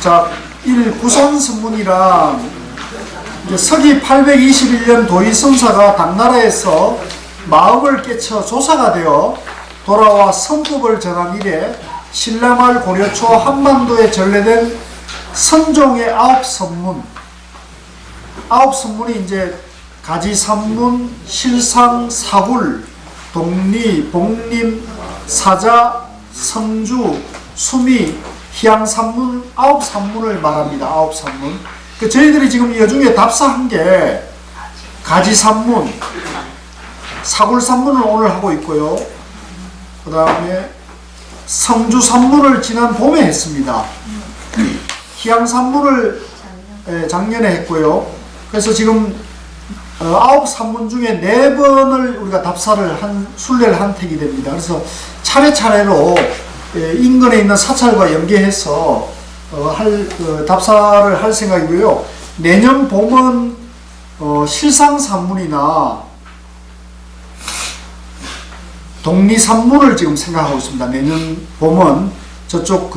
자, 구산선문이란 이제 서기 821년 도의선사가 당나라에서 마음을 깨쳐 조사가 되어 돌아와 선법을 전한 이래 신라말 고려초 한반도에 전래된 선종의 9선문, 9선문이 이제 가지산문, 실상, 사굴, 독리, 복림, 사자, 성주, 수미, 희양산문 9산문을 말합니다. 9산문. 저희들이 지금 이 중에 답사한 게 가지산문, 사굴산문을 오늘 하고 있고요. 그 다음에 성주산문을 지난 봄에 했습니다. 희양산문을 작년에 했고요. 그래서 지금 9산문 중에 4번을 우리가 답사를 순례를 한 택이 됩니다. 그래서 차례차례로 인근에 있는 사찰과 연계해서 답사를 할 생각이고요. 내년 봄은 실상산문이나 독리산문을 지금 생각하고 있습니다. 내년 봄은 저쪽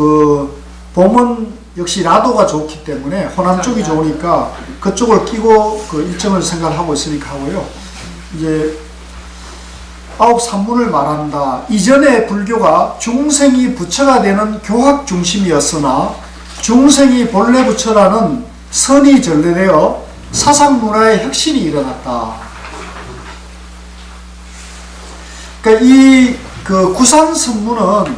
봄은 역시 라도가 좋기 때문에 호남 쪽이 좋으니까 그쪽을 끼고 일정을 생각하고 있으니까 하고요. 이제 9산문을 말한다. 이전에 불교가 중생이 부처가 되는 교학 중심이었으나 중생이 본래 부처라는 선이 전래되어 사상 문화의 혁신이 일어났다. 그러니까 이 구산선문은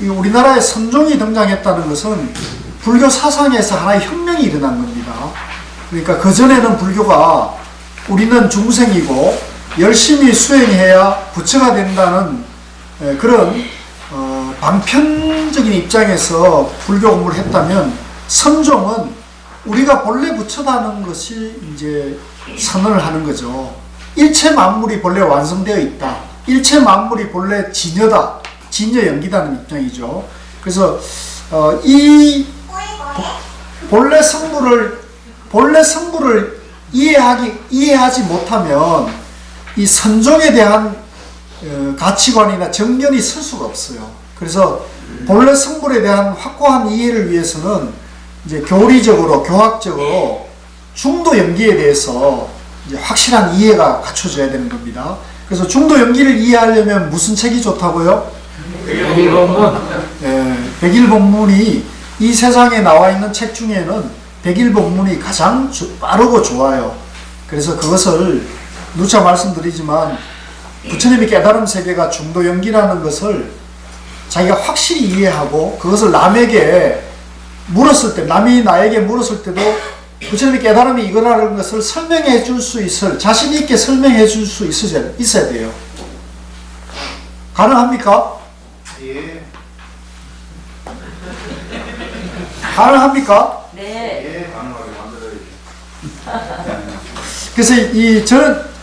우리나라에 선종이 등장했다는 것은 불교 사상에서 하나의 혁명이 일어난 겁니다. 그러니까 그전에는 불교가 우리는 중생이고 열심히 수행해야 부처가 된다는 그런 방편적인 입장에서 불교 공부를 했다면, 선종은 우리가 본래 부처다는 것이 이제 선언을 하는 거죠. 일체 만물이 본래 완성되어 있다. 일체 만물이 본래 진여다. 진여 연기다는 입장이죠. 그래서 이 본래 성부를 이해하지 못하면 이 선종에 대한 가치관이나 정견이 설 수가 없어요. 그래서 본래 성불에 대한 확고한 이해를 위해서는 이제 교리적으로, 교학적으로 중도 연기에 대해서 이제 확실한 이해가 갖춰져야 되는 겁니다. 그래서 중도 연기를 이해하려면 무슨 책이 좋다고요? 백일본문. 백일본문이 이 세상에 나와 있는 책 중에는 백일본문이 가장 빠르고 좋아요. 그래서 그것을 누차 말씀드리지만 부처님의 깨달음 세계가 중도 연기라는 것을 자기가 확실히 이해하고 그것을 남에게 물었을 때, 남이 나에게 물었을 때도 부처님의 깨달음이 이거라는 것을 설명해 줄 수 있을, 자신 있게 설명해 줄 수 있어야 돼요. 가능합니까? 예. 가능합니까? 네. 예, 가능하게 만들어야지. 그래서 저는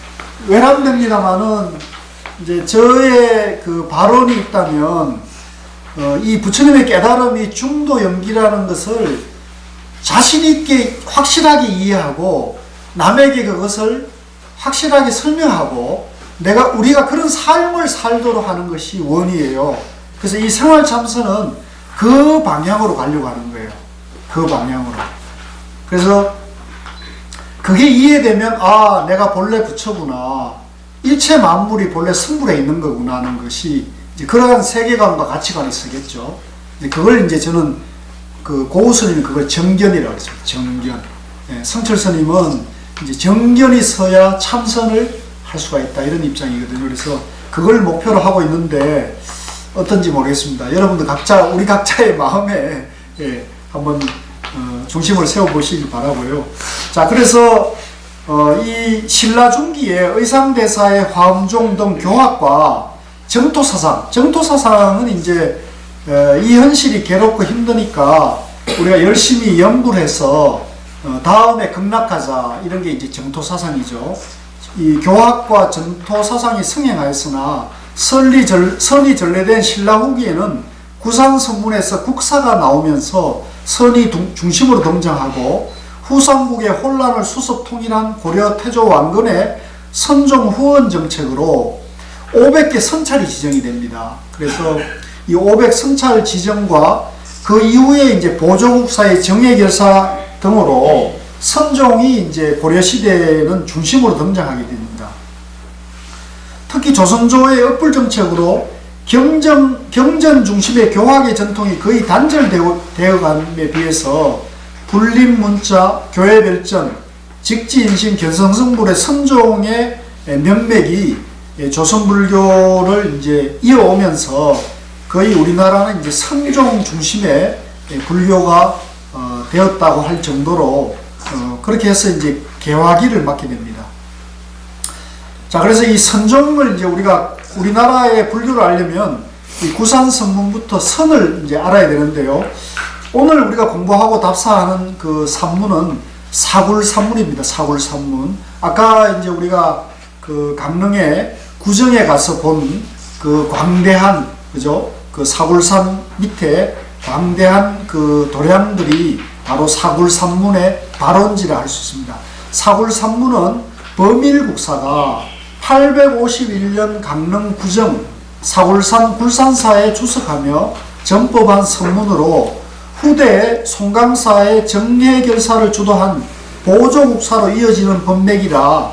외람됩니다만은 이제 저의 발언이 있다면 이 부처님의 깨달음이 중도 연기라는 것을 자신 있게 확실하게 이해하고 남에게 그것을 확실하게 설명하고 우리가 그런 삶을 살도록 하는 것이 원이에요. 그래서 이 생활참선은 그 방향으로 가려고 하는 거예요. 그 방향으로. 그래서 그게 이해되면 내가 본래 부처구나. 일체 만물이 본래 성불에 있는 거구나 하는 것이 이제 그러한 세계관과 가치관이 서겠죠. 그걸 이제 저는 고우 스님이 그걸 정견이라고 했어요. 정견. 성철 스님은 이제 정견이 서야 참선을 할 수가 있다 이런 입장이거든요. 그래서 그걸 목표로 하고 있는데 어떤지 모르겠습니다. 여러분들 우리 각자의 마음에 한번 중심을 세워보시기 바라고요. 자, 그래서 이 신라 중기에 의상대사의 화엄종 등 교학과 정토사상은 이제 이 현실이 괴롭고 힘드니까 우리가 열심히 연구를 해서 다음에 극락하자, 이런 게 이제 정토사상이죠. 이 교학과 정토사상이 성행하였으나 선이 전래된 신라 후기에는 구산선문에서 국사가 나오면서 선이 중심으로 등장하고 후삼국의 혼란을 수습 통일한 고려 태조 왕건의 선종 후원 정책으로 500개 선찰이 지정이 됩니다. 그래서 이 500 선찰 지정과 그 이후에 이제 보조국사의 정예결사 등으로 선종이 이제 고려시대에는 중심으로 등장하게 됩니다. 특히 조선조의 업불 정책으로 경전 중심의 교학의 전통이 거의 단절되어감에 비해서 불림문자, 교회별전, 직지인심, 견성성불의 선종의 명맥이 조선불교를 이제 이어오면서 거의 우리나라는 이제 선종 중심의 불교가 되었다고 할 정도로 그렇게 해서 이제 개화기를 맞게 됩니다. 자, 그래서 이 선종을 이제 우리나라의 불교를 알려면 이 구산선문부터 선을 이제 알아야 되는데요. 오늘 우리가 공부하고 답사하는 그 산문은 사굴산문입니다. 사굴산문. 아까 이제 우리가 그 강릉의 구정에 가서 본 그 광대한, 그죠? 그 사굴산 밑에 광대한 그 도량들이 바로 사굴산문의 발원지라 할 수 있습니다. 사굴산문은 범일국사가 851년 강릉 구정 사굴산 굴산사에 주석하며 전법한 선문으로 후대 송강사의 정예결사를 주도한 보조국사로 이어지는 법맥이라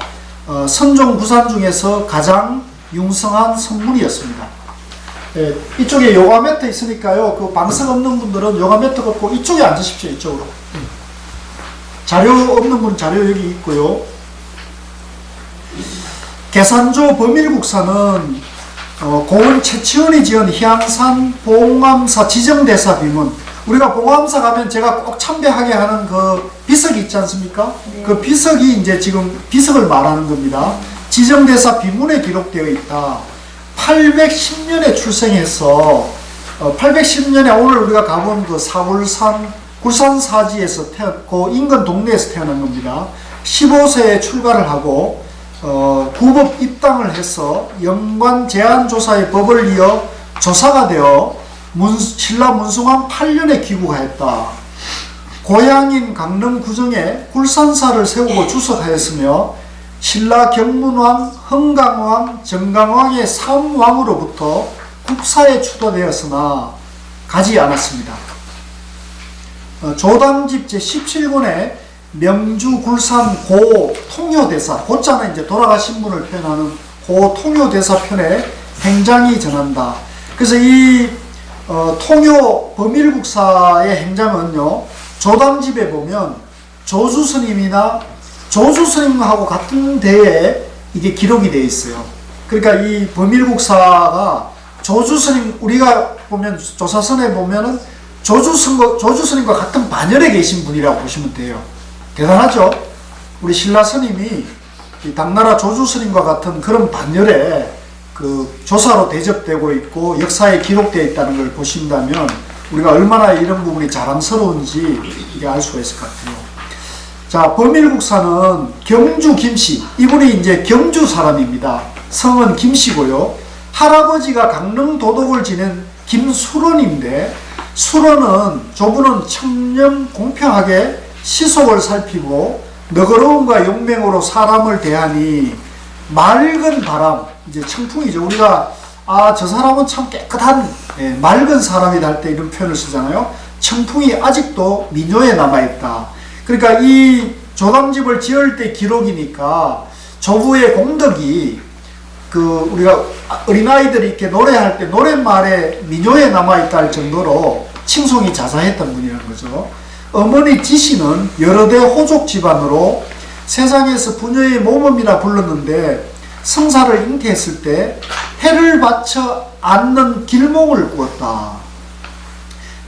선종 구산 중에서 가장 융성한 선문이었습니다. 예, 이쪽에 요가 매트 있으니까요. 그 방석 없는 분들은 요가 매트 걷고 이쪽에 앉으십시오. 이쪽으로. 자료 없는 분 자료 여기 있고요. 계산조 범일국사는 고은 최치원이 지은 희양산 봉암사 지정대사 비문. 우리가 봉암사 가면 제가 꼭 참배하게 하는 그 비석이 있지 않습니까? 네. 그 비석이 이제 지금 비석을 말하는 겁니다. 지정대사 비문에 기록되어 있다. 810년에 출생해서 810년에 오늘 우리가 가본 그 사굴산 굴산사지에서 그 인근 동네에서 태어난 겁니다. 15세에 출가를 하고 부법 입당을 해서 영관 제안조사의 법을 이어 조사가 되어 신라 문숭왕 8년에 귀국하였다. 고향인 강릉 구정에 굴산사를 세우고 주석하였으며 신라 경문왕, 흥강왕, 정강왕의 3왕으로부터 국사에 추도되었으나 가지 않았습니다. 조담집 제17권에 명주 굴산 고 통효대사, 고자는 이제 돌아가신 분을 표현하는 고 통효대사 편에 행장이 전한다. 그래서 이 통효 범일국사의 행장은요, 조담집에 보면 조주스님이나 조주스님하고 같은 데에 이게 기록이 되어 있어요. 그러니까 이 범일국사가 조주스님, 우리가 보면 조사선에 보면은 조주스님과 같은 반열에 계신 분이라고 보시면 돼요. 대단하죠? 우리 신라 스님이 당나라 조주스님과 같은 그런 반열에 그 조사로 대접되고 있고 역사에 기록되어 있다는 걸 보신다면 우리가 얼마나 이런 부분이 자랑스러운지 이게 알 수가 있을 것 같아요. 자, 범일국사는 경주 김씨, 이분이 이제 경주 사람입니다. 성은 김씨고요. 할아버지가 강릉 도독을 지낸 김수론인데, 수론은 조부는 청렴 공평하게 시속을 살피고 너그러움과 용맹으로 사람을 대하니 맑은 바람, 이제 청풍이죠. 우리가 저 사람은 참 깨끗한 맑은 사람이다 할 때 이런 표현을 쓰잖아요. 청풍이 아직도 민요에 남아있다. 그러니까 이 조담집을 지을 때 기록이니까 조부의 공덕이 그 우리가 어린아이들이 이렇게 노래할 때 노랫말에 민요에 남아있다 할 정도로 칭송이 자자했던 분이라는 거죠. 어머니 지씨는 여러 대 호족 집안으로 세상에서 부녀의 모범이라 불렀는데 성사를 잉태했을 때 해를 바쳐 앉는 길몽을 꾸었다.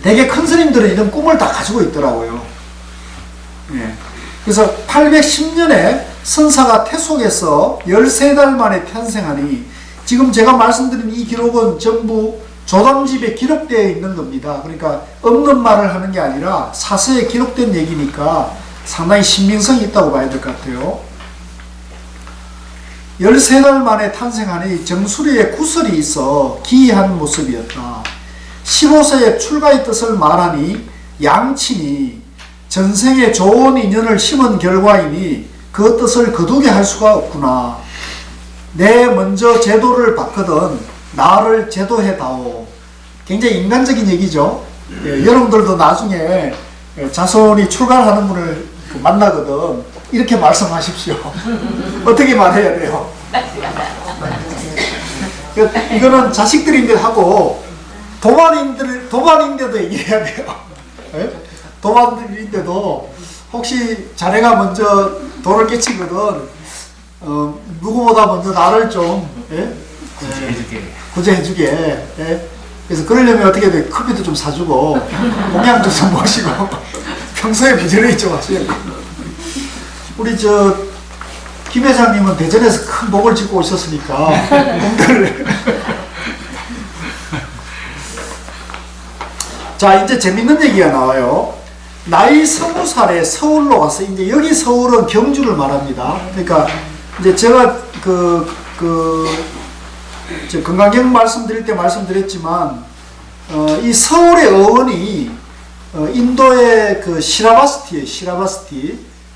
되게 큰 스님들은 이런 꿈을 다 가지고 있더라고요. 예. 그래서 810년에 선사가 태속에서 13달 만에 탄생하니 지금 제가 말씀드린 이 기록은 전부 조담집에 기록되어 있는 겁니다. 그러니까 없는 말을 하는 게 아니라 사서에 기록된 얘기니까 상당히 신빙성이 있다고 봐야 될 것 같아요. 13달 만에 탄생하니 정수리에 구설이 있어 기이한 모습이었다. 15세에 출가의 뜻을 말하니 양친이 전생에 좋은 인연을 심은 결과이니 그 뜻을 거두게 할 수가 없구나. 내 먼저 제도를 바꾸던 나를 제도해다오. 굉장히 인간적인 얘기죠. 예, 여러분들도 나중에 자손이 출가하는 분을 만나거든 이렇게 말씀하십시오. 어떻게 말해야 돼요? 이거는 자식들인데 하고 도반인데도 얘기해야 돼요. 예? 도반인데도 혹시 자네가 먼저 돌을 깨치거든 누구보다 먼저 나를 좀 구제해주게. 예? 그래서 그러려면 어떻게 돼? 커피도 좀 사주고 공양도 좀 모시고 평소에 부지런히 좀 하셔야 돼요. 우리 김 회장님은 대전에서 큰 목을 짚고 오셨으니까 공들을 자 이제 재밌는 얘기가 나와요. 나이 20살에 서울로 가서 이제 여기 서울은 경주를 말합니다. 그러니까 이제 제가 건강경 말씀드릴 때 말씀드렸지만 이 서울의 어원이 인도의 그 시라바스티예요.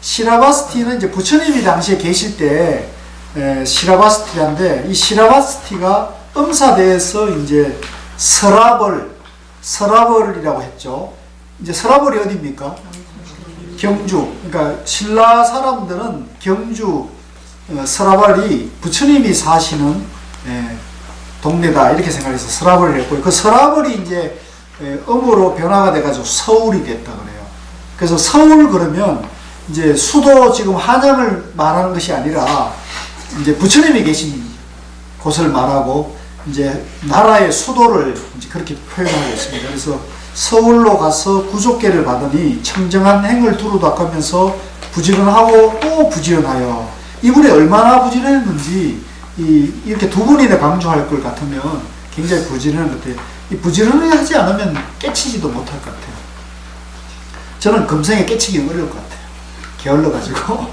시라바스티는 이제 부처님이 당시에 계실 때 시라바스티인데 이 시라바스티가 음사대에서 이제 서라벌이라고 했죠. 이제 서라벌이 어디입니까? 경주. 그러니까 신라 사람들은 경주 서라벌이 부처님이 사시는 동네다 이렇게 생각해서 서라벌을 했고요. 그 서라벌이 이제 음으로 변화가 돼가지고 서울이 됐다 그래요. 그래서 서울 그러면 이제 수도 지금 한양을 말하는 것이 아니라 이제 부처님이 계신 곳을 말하고 이제 나라의 수도를 이제 그렇게 표현하고 있습니다. 그래서 서울로 가서 구족계를 받으니 청정한 행을 두루 닦으면서 부지런하고 또 부지런하여 이분이 얼마나 부지런했는지 이렇게 두 분이나 강조할 것 같으면 굉장히 부지런한 것 같아요. 이 부지런히 하지 않으면 깨치지도 못할 것 같아요. 저는 금생에 깨치기 어려울 것 같아요. 게을러가지고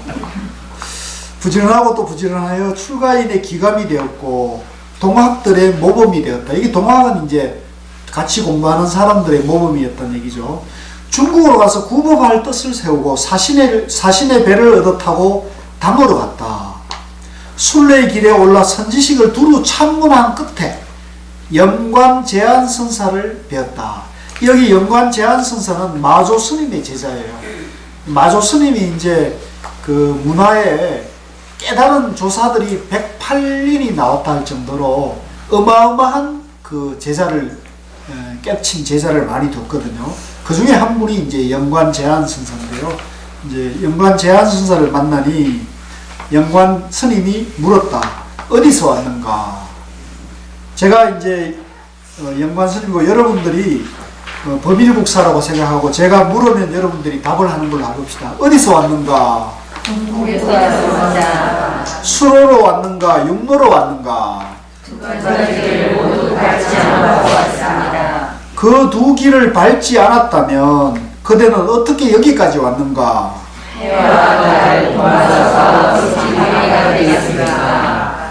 부지런하고 또 부지런하여 출가인의 기감이 되었고 동학들의 모범이 되었다. 이게 동학은 이제 같이 공부하는 사람들의 모범이었다는 얘기죠. 중국으로 가서 구법할 뜻을 세우고 사신의 배를 얻어 타고 당으로 갔다. 순례의 길에 올라 선지식을 두루 참문한 끝에 영관 제안선사를 배웠다. 여기 영관 제안선사는 마조 스님의 제자예요. 마조 스님이 이제 그 문화에 깨달은 조사들이 108인이 나왔다 할 정도로 어마어마한 그 제자를 깨친 제자를 많이 뒀거든요. 그 중에 한 분이 이제 영관 제안선사인데요. 이제 영관 제안선사를 만나니 영관 스님이 물었다. 어디서 왔는가? 제가 이제 영관 스님이고 여러분들이 범일국사라고 생각하고 제가 물으면 여러분들이 답을 하는 걸로 알읍시다. 어디서 왔는가? 중국에서 왔습니다. 수로로 왔는가? 육로로 왔는가? 두 가지 길을 모두 밟지 않고 왔습니다. 그 두 길을 밟지 않았다면 그대는 어떻게 여기까지 왔는가? 해와 달 동서서 지기가 되겠습니다.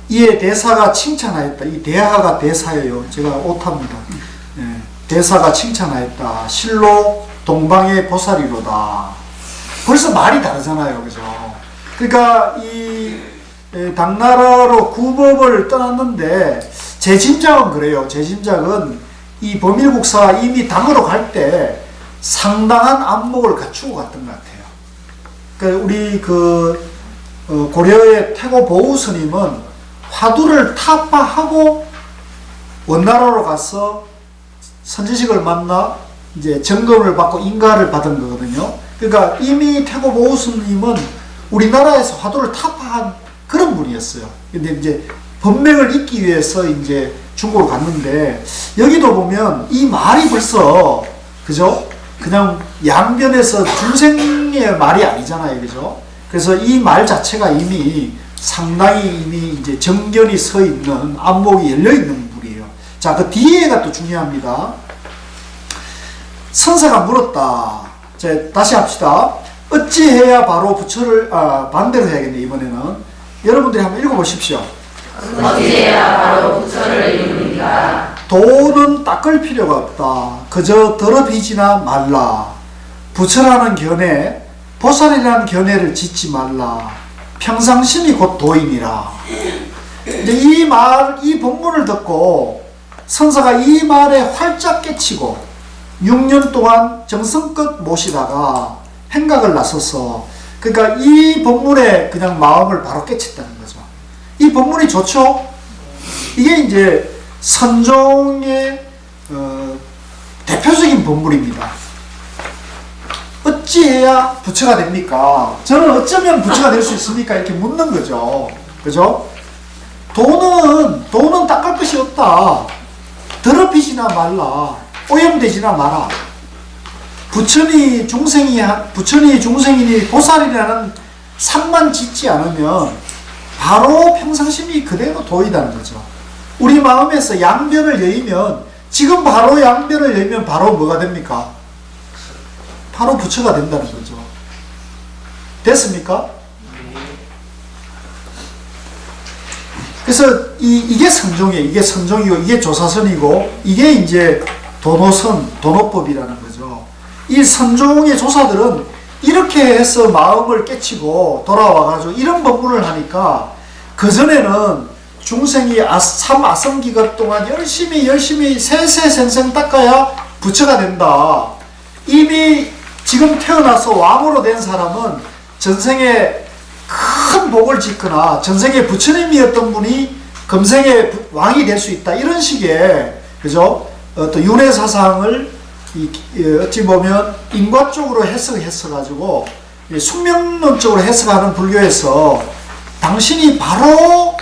이에 대사가 칭찬하였다. 이 대하가 대사예요. 제가 오타입니다. 대사가 칭찬하였다. 실로 동방의 보살이로다. 벌써 말이 다르잖아요. 그죠? 그러니까 이 당나라로 구법을 떠났는데 제 짐작은 그래요. 제 짐작은 이 범일국사가 이미 당으로 갈 때 상당한 안목을 갖추고 갔던 것 같아요. 그러니까 우리 고려의 태고 보우 스님은 화두를 타파하고 원나라로 가서 선지식을 만나 이제 점검을 받고 인가를 받은 거거든요. 그러니까 이미 태고 보우 스님은 우리나라에서 화두를 타파한 그런 분이었어요. 근데 이제 법맥을 잇기 위해서 이제 중국으로 갔는데 여기도 보면 이 말이 벌써 그죠? 그냥 양변에서 중생의 말이 아니잖아요. 그죠? 그래서 이 말 자체가 이미 상당히 이미 이제 정견이 서 있는 안목이 열려 있는 분이에요. 자, 그 뒤에가 또 중요합니다. 선사가 물었다. 자, 다시 합시다. 어찌해야 바로 부처를 반대로 해야겠네. 이번에는 여러분들이 한번 읽어보십시오. 어찌해야 바로 부처를 이룹니까? 도는 닦을 필요가 없다. 그저 더럽히지나 말라. 부처라는 견해, 보살이라는 견해를 짓지 말라. 평상심이 곧 도임이라. 이제 이 본문을 듣고 선사가 이 말에 활짝 깨치고 6년 동안 정성껏 모시다가 행각을 나서서, 그러니까 이 법문에 그냥 마음을 바로 깨쳤다는 거죠. 이 법문이 좋죠? 이게 이제 선종의 대표적인 법문입니다. 어찌해야 부처가 됩니까? 저는 어쩌면 부처가 될 수 있습니까? 이렇게 묻는 거죠. 그죠? 돈은 닦을 것이 없다. 더럽히지나 말라. 오염되지나 마라. 부처니 중생이니 보살이라는 상만 짓지 않으면 바로 평상심이 그대로 도이다는 거죠. 우리 마음에서 양변을 여의면, 지금 바로 양변을 여의면 바로 뭐가 됩니까? 바로 부처가 된다는 거죠. 됐습니까? 그래서 이게 선종이에요. 이게 선종이고, 이게 조사선이고, 이게 이제 도노법이라는 거죠. 이 선종의 조사들은 이렇게 해서 마음을 깨치고 돌아와가지고 이런 법문을 하니까, 그전에는 중생이 3아성기간 동안 열심히 세세생생 닦아야 부처가 된다. 이미 지금 태어나서 왕으로 된 사람은 전생에 큰 복을 짓거나 전생에 부처님이었던 분이 금생에 왕이 될 수 있다. 이런 식의, 그죠? 또 윤회사상을 어찌 보면 인과 쪽으로 해석해서 숙명론적으로 해석하는 불교에서 당신이 바로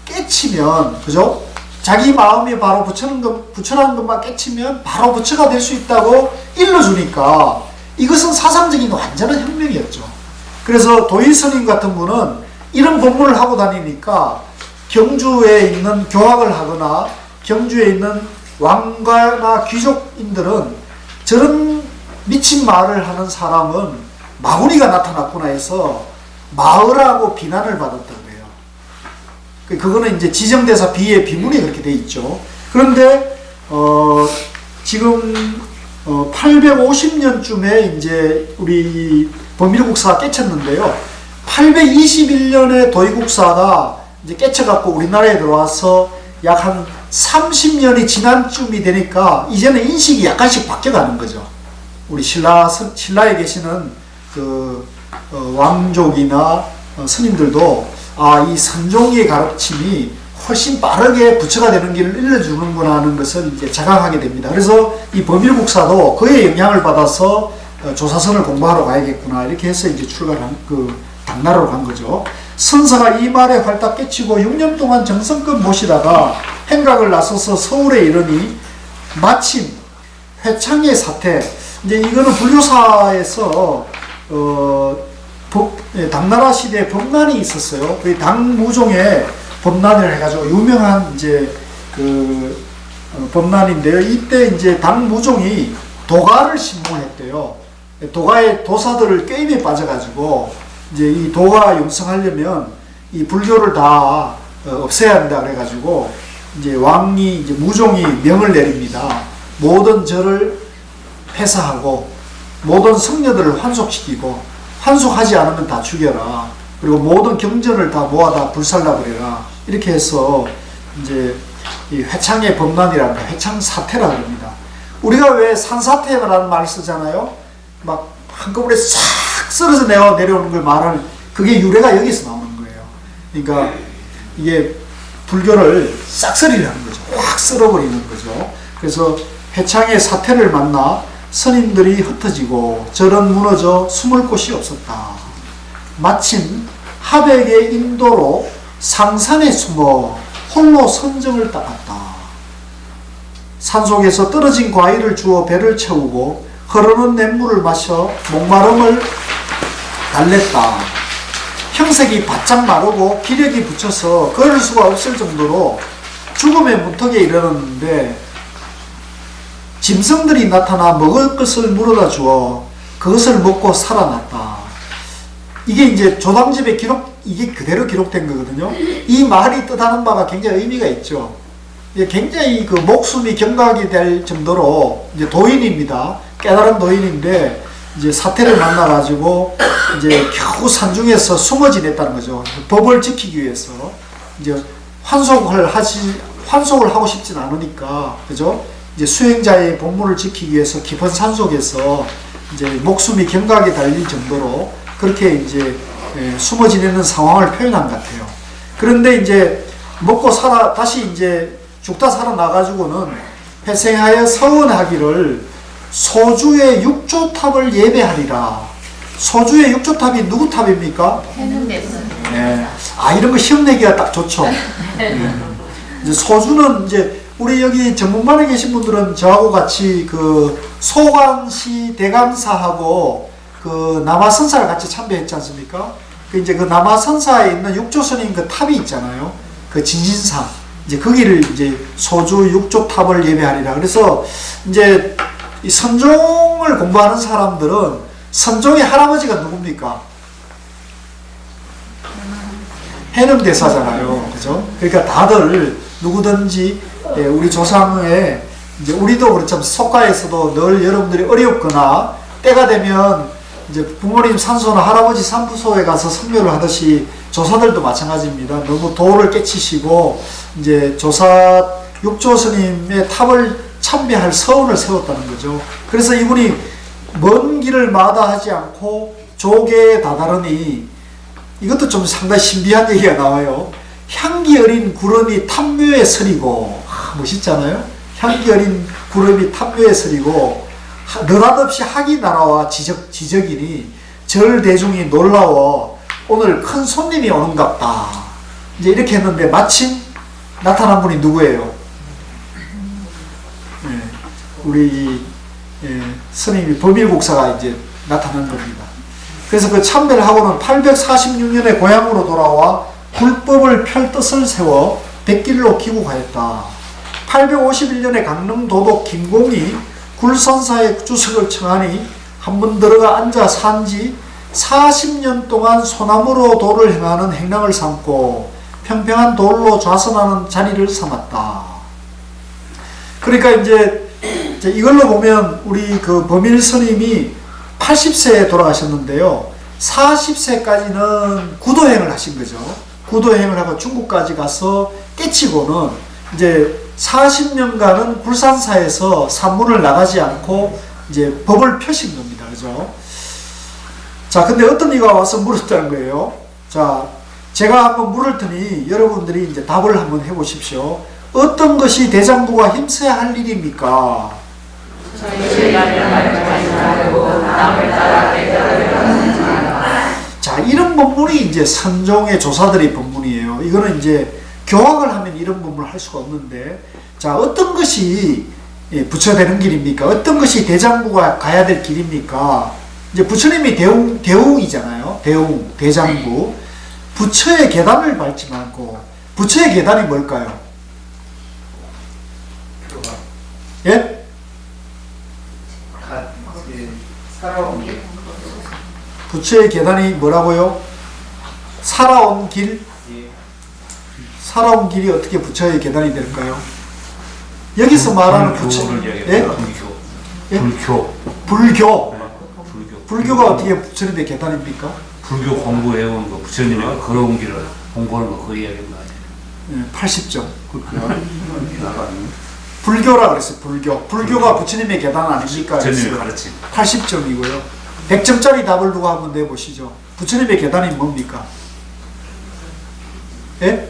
깨치면, 그죠? 자기 마음이 바로 부처라는 것만 깨치면 바로 부처가 될 수 있다고 일러주니까 이것은 사상적인 완전한 혁명이었죠. 그래서 도의스님 같은 분은 이런 법문을 하고 다니니까 경주에 있는 교학을 하거나 경주에 있는 왕가나 귀족인들은 저런 미친 말을 하는 사람은 마구니가 나타났구나 해서 마을하고 비난을 받았다고 해요. 그거는 이제 지정대사 비의 비문이 그렇게 돼 있죠. 그런데 지금 850년쯤에 이제 우리 범일국사가 깨쳤는데요. 821년에 도의국사가 이제 깨쳐갖고 우리나라에 들어와서 약 한 30년이 지난 쯤이 되니까 이제는 인식이 약간씩 바뀌어가는 거죠. 우리 신라에 계시는 그 왕족이나 스님들도 이 선종의 가르침이 훨씬 빠르게 부처가 되는 길을 일러주는구나 하는 것을 이제 자각하게 됩니다. 그래서 이 범일국사도 그의 영향을 받아서 조사선을 공부하러 가야겠구나 이렇게 해서 이제 출발한 당나라로 간 거죠. 선사가 이 말에 활딱 깨치고 6년 동안 정성껏 모시다가 행각을 나서서 서울에 이르니 마침 회창의 사태, 이제 이거는 불교사에서 당나라 시대에 법난이 있었어요. 그 당무종의 법난을 해가지고 유명한 이제 법난인데요. 이때 이제 당무종이 도가를 신봉했대요. 도가의 도사들을 게임에 빠져가지고 이제 이 도가 영성하려면 이 불교를 다 없애야 한다 그래가지고 이제 왕이 이제 무종이 명을 내립니다. 모든 절을 폐사하고 모든 성녀들을 환속시키고 환속하지 않으면 다 죽여라. 그리고 모든 경전을 다 모아다 불살라버려라. 이렇게 해서 이제 이 회창의 법난이라는 회창 사태라고 합니다. 우리가 왜 산사태라는 말을 쓰잖아요. 막 한꺼번에 싹 썰어서 내려오는 걸 말하는, 그게 유래가 여기서 나오는 거예요. 그러니까 이게 불교를 싹쓸이를 하는 거죠. 확 썰어버리는 거죠. 그래서 회창의 사태를 만나 스님들이 흩어지고 절은 무너져 숨을 곳이 없었다. 마침 하백의 인도로 상산에 숨어 홀로 선정을 닦았다. 산속에서 떨어진 과일을 주워 배를 채우고 흐르는 냇물을 마셔 목마름을 달랬다. 형색이 바짝 마르고 기력이 붙여서 걸을 수가 없을 정도로 죽음의 문턱에 이르렀는데 짐승들이 나타나 먹을 것을 물어다 주어 그것을 먹고 살아났다. 이게 이제 조당집의 이게 그대로 기록된 거거든요. 이 말이 뜻하는 바가 굉장히 의미가 있죠. 이게 굉장히 그 목숨이 경각이 될 정도로 이제 도인입니다. 깨달은 도인인데 이제 사태를 만나가지고 이제 겨우 산중에서 숨어 지냈다는 거죠. 법을 지키기 위해서 이제 환속을 하고 싶진 않으니까, 그죠? 이제 수행자의 본문을 지키기 위해서 깊은 산속에서 이제 목숨이 경각에 달릴 정도로 그렇게 이제 숨어 지내는 상황을 표현한 것 같아요. 그런데 이제 먹고 살아 다시 이제 죽다 살아나가지고는 회생하여 서원하기를 소주의 육조탑을 예배하리라. 소주의 육조탑이 누구 탑입니까? 네. 아, 이런 거 시험 내기가 딱 좋죠. 네. 이제 소주는 이제 우리 여기 전문반에 계신 분들은 저하고 같이 그 소광시 대감사하고 그 남아선사를 같이 참배했지 않습니까? 그 이제 그 남아선사에 있는 육조스님 그 탑이 있잖아요. 그 진신상. 이제 거기를 이제 소주 육조탑을 예배하리라. 그래서 이제 이 선종을 공부하는 사람들은 선종의 할아버지가 누굽니까? 해능대사잖아요. 그죠? 그러니까 다들 누구든지 우리 조상의 이제 우리도 그렇지만 속가에서도 늘 여러분들이 어렵거나 때가 되면 이제 부모님 산소나 할아버지 산부소에 가서 성묘를 하듯이 조사들도 마찬가지입니다. 너무 도를 깨치시고 이제 조사 육조 스님의 탑을 참배할 서원을 세웠다는 거죠. 그래서 이분이 먼 길을 마다하지 않고 조계에 다다르니 이것도 좀 상당히 신비한 얘기가 나와요. 향기 어린 구름이 탐묘에 서리고, 멋있잖아요. 향기 어린 구름이 탐묘에 서리고 느닷없이 학이 날아와 지적이니 절 대중이 놀라워 오늘 큰 손님이 오는갑다. 이제 이렇게 했는데 마침 나타난 분이 누구예요? 우리 스님이 범일국사가 이제 나타난 겁니다. 그래서 그 참배를 하고는 846년에 고향으로 돌아와 굴법을 펼 뜻을 세워 백길로 귀국하였다. 851년에 강릉 도독 김공이 굴선사의 주석을 청하니 한번 들어가 앉아 산지 40년 동안 소나무로 도를 행하는 행랑을 삼고 평평한 돌로 좌선하는 자리를 삼았다. 그러니까 이제 이걸로 보면 우리 그 범일 스님이 80세에 돌아가셨는데요. 40세까지는 구도행을 하신 거죠. 구도행을 하고 중국까지 가서 깨치고는 이제 40년간은 굴산사에서 산문을 나가지 않고 이제 법을 펴신 겁니다. 그죠? 자, 근데 어떤 이가 와서 물었다는 거예요. 자, 제가 한번 물을 테니 여러분들이 이제 답을 한번 해보십시오. 어떤 것이 대장부가 힘써야 할 일입니까? 자, 이런 본문이 이제 선종의 조사들의 본문이에요. 이거는 이제 교학을 하면 이런 본문을 할 수가 없는데, 자, 어떤 것이 부처되는 길입니까? 어떤 것이 대장부가 가야 될 길입니까? 이제 부처님이 대웅이잖아요. 대장부. 부처의 계단을 밟지 말고, 부처의 계단이 뭘까요? 예? 살아온 게 부처의 계단이 뭐라고요? 살아온 길? 살아온 길이 어떻게 부처의 계단이 될까요? 여기서 말하는 부처, 예? 불교. 불교가 어떻게 부처님의 계단입니까? 불교 공부해온 거 부처님이 걸어온 길을 공부하는 거 그거 이야기하는 거 아니에요? 80점. 불교라 그랬어요. 불교가 부처님의 계단 아닙니까? 부처님이 가르친 80점이고요. 100점짜리 답을 누가 한번 내보시죠. 부처님의 계단이 뭡니까? 예?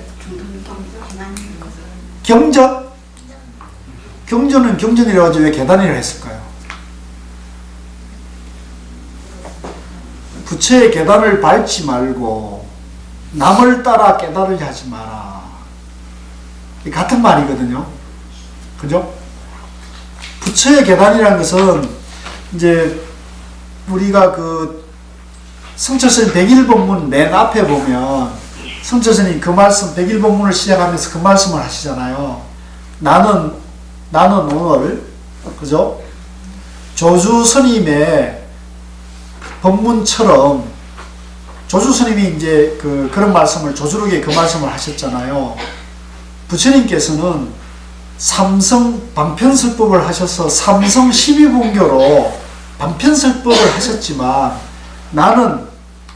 경전? 경전은 경전이라고 하지 왜 계단이라 했을까요? 부처의 계단을 밟지 말고 남을 따라 깨달으려 하지 마라. 같은 말이거든요. 그죠? 부처의 계단이라는 것은 이제 우리가 그 성철스님 101본문 맨 앞에 보면 성철스님 그 말씀 101본문을 시작하면서 그 말씀을 하시잖아요. 나는 오늘 그죠? 조주 스님의 법문처럼 조주 스님이 이제 그런 말씀을 조주록에 그 말씀을 하셨잖아요. 부처님께서는 삼성 반편설법을 하셔서 삼성 12분교로 반편설법을 하셨지만 나는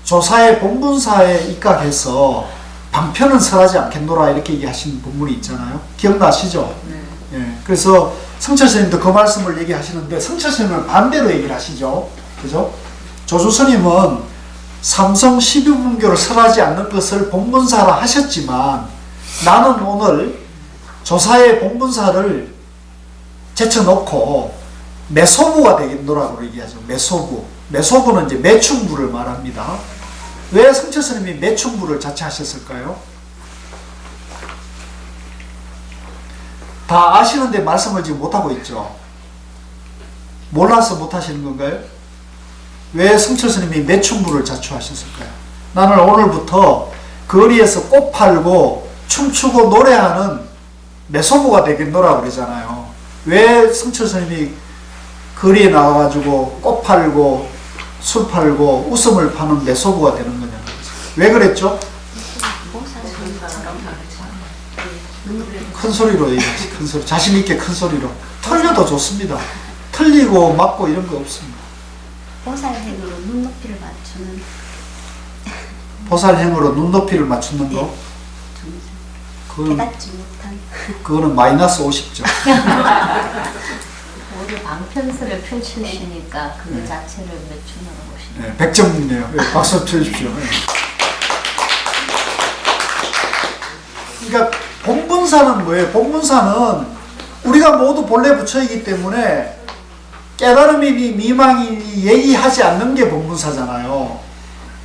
조사의 본분사에 입각해서 반편은 설하지 않겠노라 이렇게 얘기하신 본문이 있잖아요. 기억나시죠? 네. 예, 그래서 성철 스님도 그 말씀을 얘기하시는데 성철 스님은 반대로 얘기를 하시죠. 그죠? 조주 스님은 삼성 12분교를 설하지 않는 것을 본문사라 하셨지만 나는 오늘 조사의 본문사를 제쳐놓고 매소부가 되겠노라고 얘기하죠. 매소부. 매소부는 이제 매춘부를 말합니다. 왜 성철 스님이 매춘부를 자처하셨을까요? 다 아시는데 말씀을 지금 못하고 있죠. 몰라서 못하시는 건가요? 왜 성철 스님이 매춘부를 자처하셨을까요? 나는 오늘부터 거리에서 꽃 팔고 춤추고 노래하는 매소부가 되겠노라고 그러잖아요. 왜 성철 스님이 거리에 나와가지고 꽃 팔고 술 팔고 웃음을 파는 매소부가 되는 거냐는 거죠. 왜 그랬죠? 큰 소리로 얘기하시, 큰 소리. 자신있게 큰 소리로. 틀려도 좋습니다. 틀리고 맞고 이런 거 없습니다. 보살행으로 눈높이를 맞추는 보살행으로 눈높이를 맞추는 거? 깨닫지 못한 그거는 마이너스 50점. 오히려 방편설을 펼치시니까 그 자체를 매춘하는 것이네요. 네, 100점이네요. 네, 박수 쳐주십시오. 네. 그러니까 본분사는 뭐예요? 본분사는 우리가 모두 본래 부처이기 때문에 깨달음이니 미망이니 얘기하지 않는 게 본분사잖아요.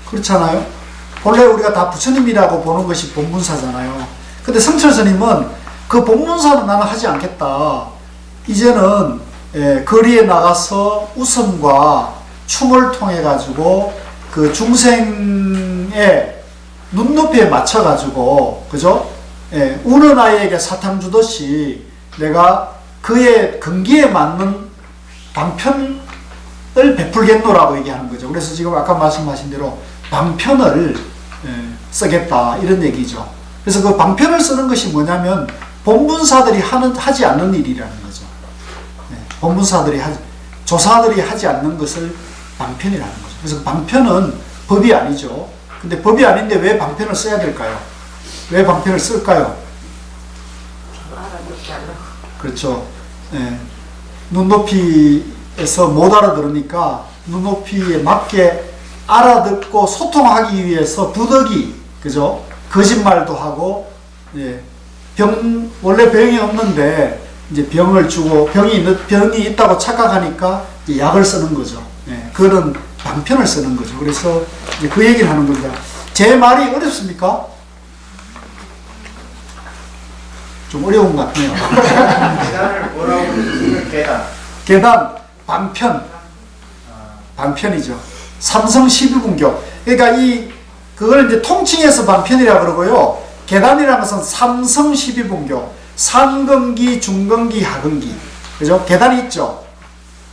그렇잖아요? 본래 우리가 다 부처님이라고 보는 것이 본분사잖아요. 근데 성철 스님은 그 본분사는 나는 하지 않겠다. 이제는 거리에 나가서 웃음과 춤을 통해 가지고 그 중생의 눈높이에 맞춰 가지고, 그죠? 우는 아이에게 사탕 주듯이 내가 그의 근기에 맞는 방편을 베풀겠노라고 얘기하는 거죠. 그래서 지금 아까 말씀하신 대로 방편을 쓰겠다 이런 얘기죠. 그래서 그 방편을 쓰는 것이 뭐냐면 본분사들이 하지 않는 일이라는 거죠. 본분사들이 조사들이 하지 않는 것을 방편이라는 거죠. 그래서 방편은 법이 아니죠. 근데 법이 아닌데 왜 방편을 써야 될까요? 왜 방편을 쓸까요? 그렇죠. 눈높이에서 못 알아들으니까 눈높이에 맞게 알아듣고 소통하기 위해서 부득이, 그죠? 거짓말도 하고, 원래 병이 없는데 이제 병을 주고 병이 있다고 착각하니까 이제 약을 쓰는 거죠. 그거는 방편을 쓰는 거죠. 그래서 이제 그 얘기를 하는 겁니다. 제 말이 어렵습니까? 좀 어려운 것 같네요. 계단을 뭐라고 부르는 계단? 계단, 방편. 방편이죠. 삼성 12분교. 그러니까 그걸 이제 통칭해서 방편이라고 그러고요. 계단이라는 것은 삼성 12분교. 상근기, 중근기, 하근기. 그죠? 계단이 있죠.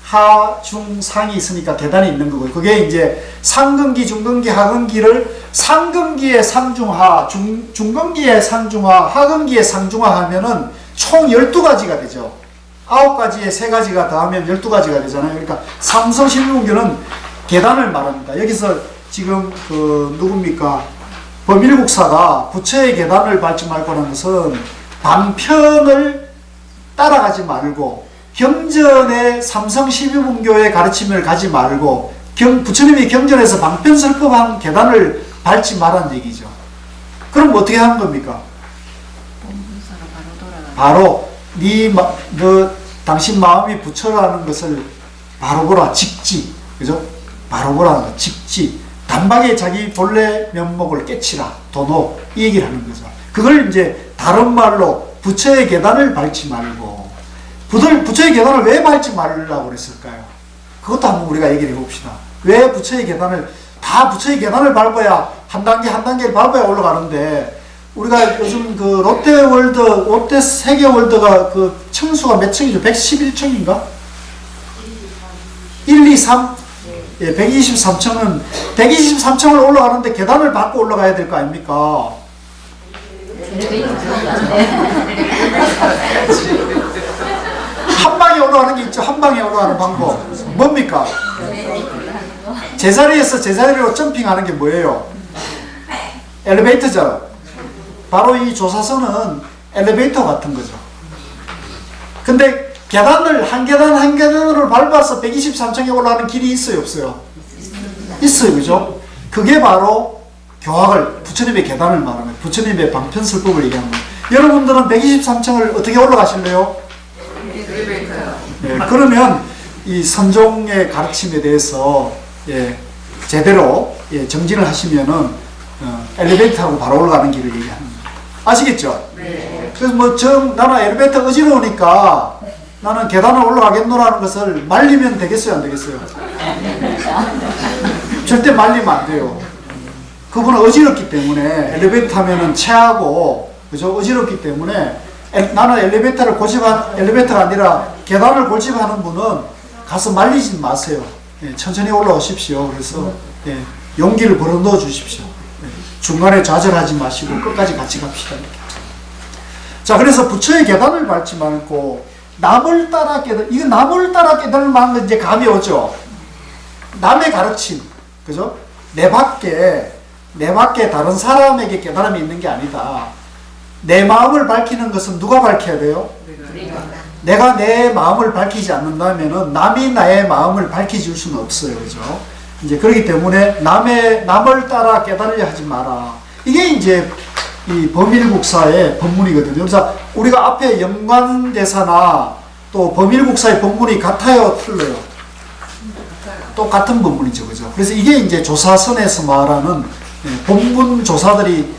하, 중, 상이 있으니까 계단이 있는 거고요. 그게 이제 상근기, 중근기, 하근기를 상근기의 상중하, 중근기의 상중하, 하근기의 상중하 하면은 총 12가지가 되죠. 9가지에 3가지가 더하면 12가지가 되잖아요. 그러니까 삼성 12분교는 계단을 말합니다. 여기서 지금 누굽니까? 법일국사가 부처의 계단을 밟지 말고라는 것은 방편을 따라가지 말고 경전의 삼성 12분교의 가르침을 가지 말고 부처님이 경전에서 방편설법한 계단을 밟지 말라는 얘기죠. 그럼 어떻게 하는 겁니까? 바로 당신 마음이 부처라는 것을 바로 보라, 직지. 그죠? 바로 보라는 거, 직지. 단박에 자기 본래 면목을 깨치라, 도노. 이 얘기를 하는 거죠. 그걸 이제 다른 말로 부처의 계단을 밟지 말고, 부처의 계단을 왜 밟지 말라고 그랬을까요? 그것도 한번 우리가 얘기를 해봅시다. 왜 부처의 계단을, 다 부처의 계단을 밟아야 한 단계 한 단계를 밟아야 올라가는데, 우리가 요즘 롯데 세계월드가 층수가 몇 층이죠? 111층인가? 1, 2, 3? 예, 123층은 123층을 올라가는데 계단을 밟고 올라가야 될 거 아닙니까? 한 방에 올라가는 게 있죠. 한 방에 올라가는 방법. 뭡니까? 제자리에서 제자리로 점핑하는 게 뭐예요? 엘리베이터죠. 바로 이 조사선은 엘리베이터 같은 거죠. 근데 계단을 한 계단 한 계단으로 밟아서 123층에 올라가는 길이 있어요, 없어요? 있어요, 그죠? 그게 바로 교학을, 부처님의 계단을 말하는 거예요. 부처님의 방편설법을 얘기하는 거예요. 여러분들은 123층을 어떻게 올라가실래요? 예, 그러면 이 선종의 가르침에 대해서 제대로 정진을 하시면은 엘리베이터 타고 바로 올라가는 길을 얘기하는 거예요. 아시겠죠? 네. 그래서 나는 엘리베이터 어지러우니까 나는 계단을 올라가겠노라는 것을 말리면 되겠어요, 안 되겠어요? 절대 말리면 안 돼요. 그분은 어지럽기 때문에 엘리베이터 타면은 체하고, 그죠? 어지럽기 때문에 나는 엘리베이터가 아니라 계단을 고집하는 분은 가서 말리지 마세요. 천천히 올라오십시오. 그래서 용기를 불어넣어 주십시오. 중간에 좌절하지 마시고 끝까지 같이 갑시다. 이렇게. 자, 그래서 부처의 계단을 밟지 말고 남을 따라 깨달, 이거 남을 따라 깨달을 만한 건 이제 감이 오죠. 남의 가르침, 그죠? 내 밖에 다른 사람에게 깨달음이 있는 게 아니다. 내 마음을 밝히는 것은 누가 밝혀야 돼요? 내가 내 마음을 밝히지 않는다면은 남이 나의 마음을 밝혀줄 수는 없어요, 그죠? 이제 그렇기 때문에 남을 따라 깨달으려 하지 마라. 이게 이제 이 범일국사의 법문이거든요. 그래서 우리가 앞에 영관대사나 또 범일국사의 법문이 같아요, 틀려요? 똑같은 법문이죠, 그죠? 그래서 이게 이제 조사선에서 말하는 본문 조사들이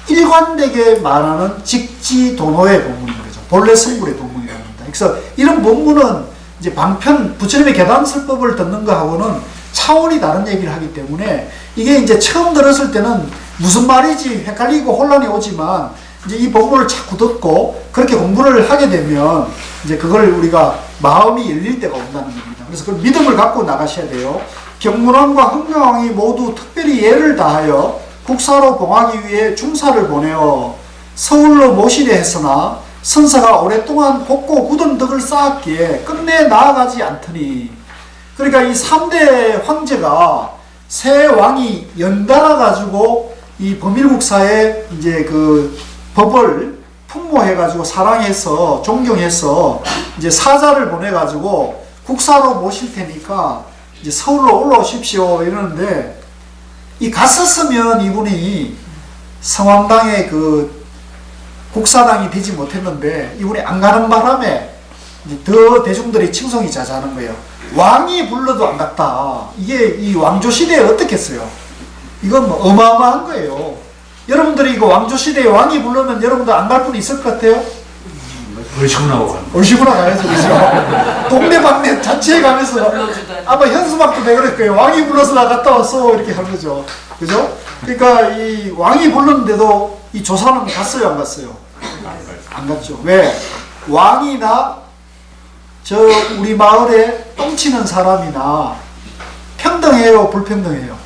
일관되게 말하는 직지도노의 법문인 거죠. 본래 성불의 법문이라고 합니다. 그래서 이런 법문은 이제 부처님의 계단설법을 듣는 거하고는 차원이 다른 얘기를 하기 때문에 이게 이제 처음 들었을 때는 무슨 말이지 헷갈리고 혼란이 오지만 이제 이 법문을 자꾸 듣고 그렇게 공부를 하게 되면 이제 그걸 우리가 마음이 열릴 때가 온다는 겁니다. 그래서 그 믿음을 갖고 나가셔야 돼요. 경문왕과 흥명왕이 모두 특별히 예를 다하여 국사로 봉하기 위해 중사를 보내어 서울로 모시려 했으나 선사가 오랫동안 곱고 굳은 덕을 쌓았기에 끝내 나아가지 않더니, 그러니까 이 3대 황제가 세 왕이 연달아 가지고 이 범일국사의 이제 그 법을 풍모해 가지고 사랑해서 존경해서 이제 사자를 보내 가지고 국사로 모실 테니까 이제 서울로 올라오십시오 이러는데, 이 갔었으면 이분이 성황당의 그 국사당이 되지 못했는데 이분이 안 가는 바람에 이제 더 대중들이 칭송이 자자하는 거예요. 왕이 불러도 안 갔다. 이게 이 왕조 시대에 어떻겠어요? 이건 뭐 어마어마한 거예요. 여러분들이 이거 왕조 시대에 왕이 부르면 여러분들 안 갈 분 있을 것 같아요? 얼씨구나고 가는 얼씨구나 가야죠, 그죠? 동네방네 자체에 가면서 아마 현수막도 내 그럴 거예요. 왕이 불러서 나 갔다 왔어 이렇게 하는 거죠, 그죠? 그러니까 이 왕이 불렀는데도 이 조사는 갔어요, 안 갔어요? 안 갔죠. 왜? 왕이나 저 우리 마을에 똥치는 사람이나 평등해요, 불평등해요?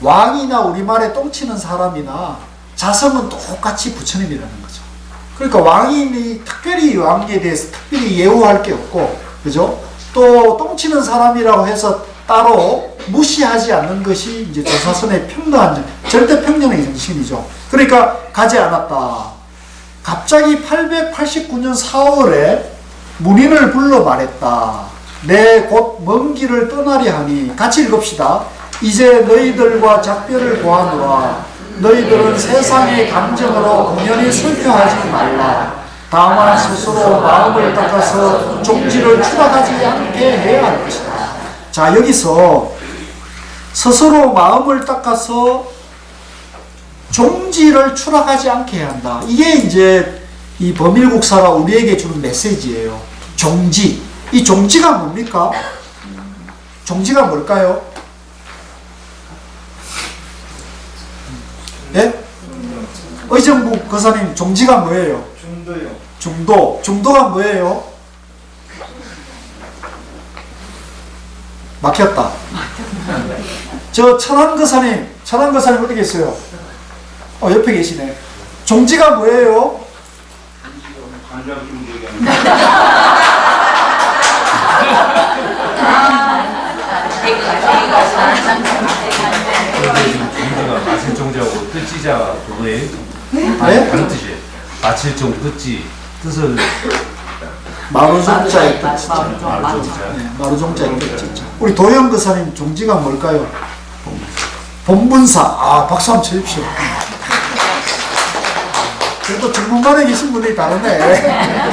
왕이나 우리 마을에 똥치는 사람이나 자성은 똑같이 부처님이라는 거죠. 그러니까 왕이 특별히 왕에 대해서 특별히 예우할 게 없고, 그죠? 또 똥치는 사람이라고 해서 따로 무시하지 않는 것이 이제 조사선의 평등한, 절대 평등의 정신이죠. 그러니까 가지 않았다. 갑자기 889년 4월에 문인을 불러 말했다. 내 곧 먼 길을 떠나려 하니, 같이 읽읍시다. 이제 너희들과 작별을 고하노라. 너희들은 세상의 감정으로 공연히 슬퍼하지 말라. 다만 스스로 마음을 닦아서 종지를 추락하지 않게 해야 할 것이다. 자, 여기서 스스로 마음을 닦아서 종지를 추락하지 않게 해야 한다. 이게 이제 이 범일국사가 우리에게 주는 메시지예요. 종지. 이 종지가 뭡니까? 종지가 뭘까요? 예? 의정부 거사님, 종지가 뭐예요? 중도요. 중도. 중도가 뭐예요? 막혔다. 저 천안 거사님 어디 계세요? 옆에 계시네. 종지가 뭐예요? 종지가 마칠 종지하고 뜻지자 그거에 네? 다른 뜻이에요. 마칠 종 뜻지 뜻을 마루종자의 뜻이죠. 말종자. 네, 마루종자의 뜻이죠. 우리 도영 거사님 종지가 뭘까요? 본분사. 아, 박수 한번 쳐주십시오. 그래도 중문관에 계신 분이 다르네.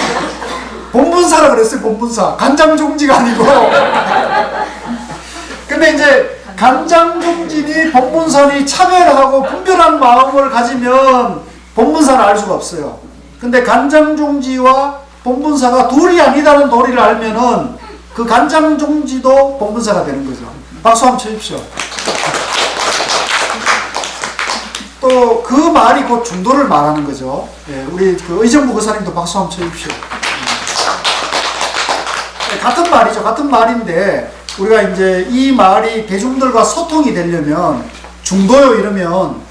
본분사라 그랬어요. 본분사. 간장종지가 아니고. 근데 이제 간장종진이 본분산이 차별하고 분별한 마음을 가지면 본분사를 알 수가 없어요. 근데 간장종지와 본분사가 둘이 아니다는 도리를 알면은 그 간장종지도 본분사가 되는 거죠. 박수 한번 쳐주십시오. 또 그 말이 곧 중도를 말하는 거죠. 예, 우리 그 의정부 거사님도 박수 한번 쳐주십시오. 예, 같은 말이죠. 같은 말인데 우리가 이제 이 말이 대중들과 소통이 되려면 중도요 이러면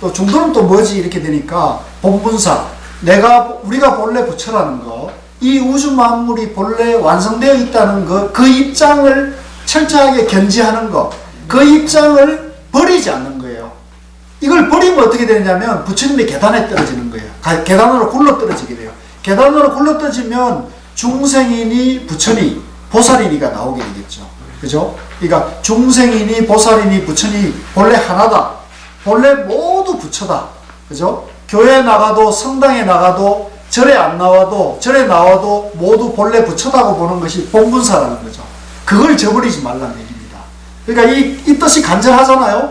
또 중도는 또 뭐지 이렇게 되니까 본분사 우리가 본래 부처라는 거, 이 우주 만물이 본래 완성되어 있다는 거, 그 입장을 철저하게 견지하는 거, 그 입장을 버리지 않는 거예요. 이걸 버리면 어떻게 되냐면 부처님의 계단에 떨어지는 거예요. 계단으로 굴러 떨어지게 돼요. 계단으로 굴러 떨어지면 중생이니 부처니 보살이니가 나오게 되겠죠. 그죠? 그러니까 중생이니 보살이니 부처니 본래 하나다. 본래 모두 부처다. 그죠? 교회에 나가도 성당에 나가도 절에 안 나와도 절에 나와도 모두 본래 부처다고 보는 것이 본분사라는 거죠. 그걸 저버리지 말라는 얘기입니다. 그러니까 이 뜻이 간절하잖아요.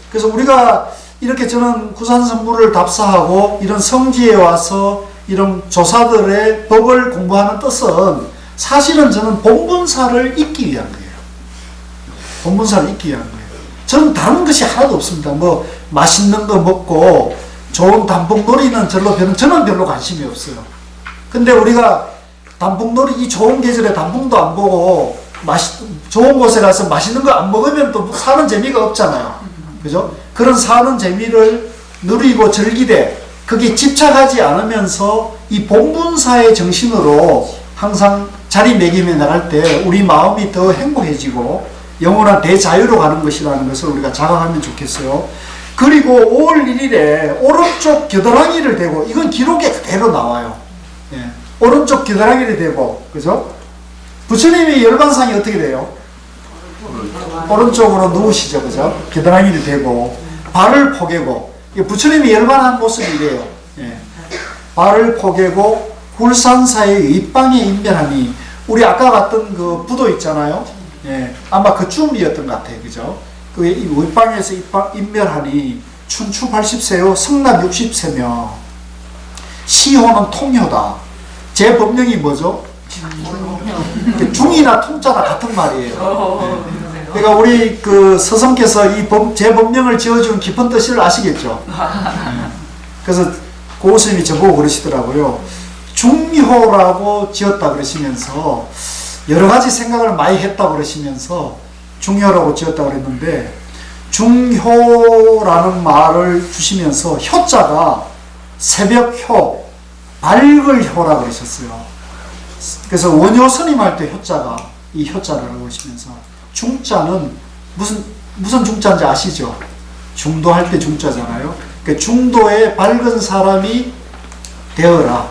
그래서 우리가 이렇게 저는 구산성부를 답사하고 이런 성지에 와서 이런 조사들의 법을 공부하는 뜻은 사실은 저는 본분사를 잊기 위한 거예요. 본분사를 잊기 위한 거예요. 저는 다른 것이 하나도 없습니다. 뭐 맛있는 거 먹고 좋은 단풍놀이는 저는 별로 관심이 없어요. 근데 우리가 단풍놀이 이 좋은 계절에 단풍도 안 보고 좋은 곳에 가서 맛있는 거 안 먹으면 또 사는 재미가 없잖아요. 그죠? 그런 사는 재미를 누리고 즐기되 거기에 집착하지 않으면서 이 본분사의 정신으로 항상 자리매김해 나갈 때 우리 마음이 더 행복해지고 영원한 대자유로 가는 것이라는 것을 우리가 자각하면 좋겠어요. 그리고 5월 1일에 오른쪽 겨드랑이를 대고, 이건 기록에 그대로 나와요. 예. 오른쪽 겨드랑이를 대고, 그죠? 부처님이 열반상이 어떻게 돼요? 오른쪽으로 누우시죠, 그죠? 겨드랑이를 대고, 발을 포개고, 부처님이 열반한 모습이 이래요. 예. 발을 포개고, 굴산사의 윗방에 인별하니, 우리 아까 봤던 그 부도 있잖아요. 예. 아마 그 춤이었던 것 같아요, 그죠? 그 윗방에서 인멸하니 춘추 80세요 성남 60세며 시호는 통효다. 제 법명이 뭐죠? 중이나 통자나 같은 말이에요. 그러니까 우리 그 스승께서 제 법명을 지어준 깊은 뜻을 아시겠죠? 그래서 고스님이 저보고 그러시더라고요. 중효라고 지었다 그러시면서 여러 가지 생각을 많이 했다 그러시면서 중효라고 지었다고 그랬는데, 중효라는 말을 주시면서 효자가 새벽효, 밝을 효라고 그러셨어요. 그래서 원효 스님할 때 효자가 이 효자라고 하시면서, 중자는 무슨 중자인지 아시죠? 중도할 때 중자잖아요. 그러니까 중도에 밝은 사람이 되어라.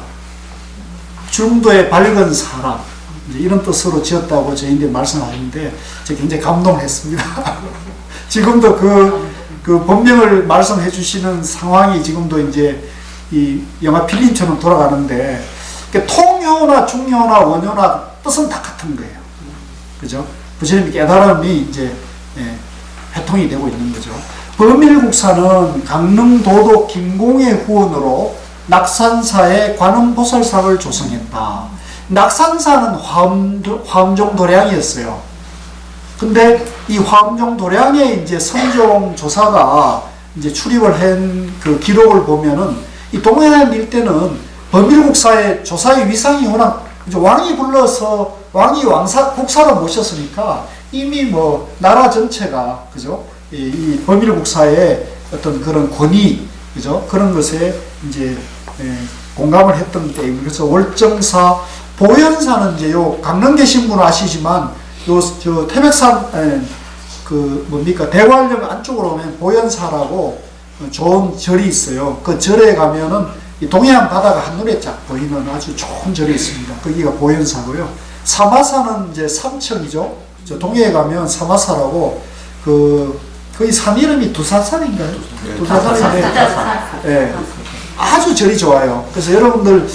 중도에 밝은 사람. 이런 뜻으로 지었다고 저희한테 말씀하셨는데 제가 굉장히 감동했습니다. 지금도 그 본명을 말씀해 주시는 상황이 지금도 이제 이 영화 필름처럼 돌아가는데, 통효나 중효나 원효나 뜻은 다 같은 거예요. 그죠? 부처님의 깨달음이 이제 회통이 되고 있는 거죠. 범일국사는 강릉 도독 김공의 후원으로 낙산사의 관음보살사를 조성했다. 낙산사는 화엄종 도량이었어요. 근데 이 화엄종 도량에 이제 성종 조사가 이제 출입을 한 그 기록을 보면은 이 동해안 일대는 범일국사의 조사의 위상이 워낙 왕이 불러서 왕이 국사로 모셨으니까 이미 뭐 나라 전체가 그죠? 이 범일국사의 어떤 그런 권위 그죠? 그런 것에 이제 공감을 했던 때입니다. 그래서 월정사 보현사는 이제 요 강릉 계신 분은 아시지만 저 태백산 그 뭡니까 대관령 안쪽으로 오면 보현사라고 좋은 절이 있어요. 그 절에 가면은 이 동해안 바다가 한눈에 쫙 보이는 아주 좋은 절이 있습니다. 거기가 보현사고요. 사마사는 이제 삼청이죠. 저 동해에 가면 사마사라고 거의 산 이름이 두사산인가요? 두사산인데 예, 아주 절이 좋아요. 그래서 여러분들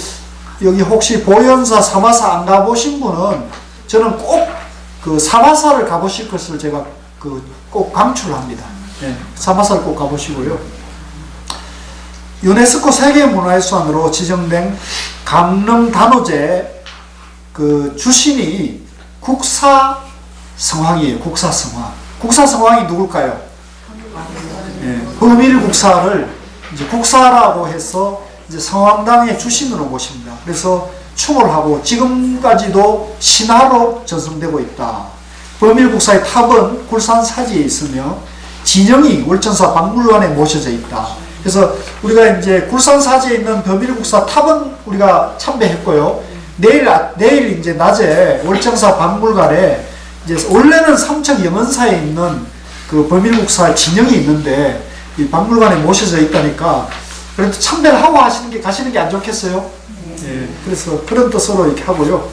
여기 혹시 보현사 사마사 안 가보신 분은 저는 꼭 그 사마사를 가보실 것을 제가 꼭 강추합니다. 예, 사마사를 꼭 가보시고요. 유네스코 세계문화유산으로 지정된 강릉 단오제 그 주신이 국사성왕이에요. 국사성왕. 국사성왕이 누굴까요? 예, 범일국사를 이제 국사라고 해서 이제 성황당의 주신으로 모십니다. 그래서 춤을 하고 지금까지도 신화로 전승되고 있다. 범일국사의 탑은 굴산사지에 있으며 진영이 월천사 박물관에 모셔져 있다. 그래서 우리가 이제 굴산사지에 있는 범일국사 탑은 우리가 참배했고요. 내일 이제 낮에 월천사 박물관에 이제 원래는 삼척 영恩사에 있는 그 범일국사 진영이 있는데 이 박물관에 모셔져 있다니까 그래도 참배를 하고 가시는 게 안 좋겠어요? 예, 그래서 그런 뜻으로 이렇게 하고요.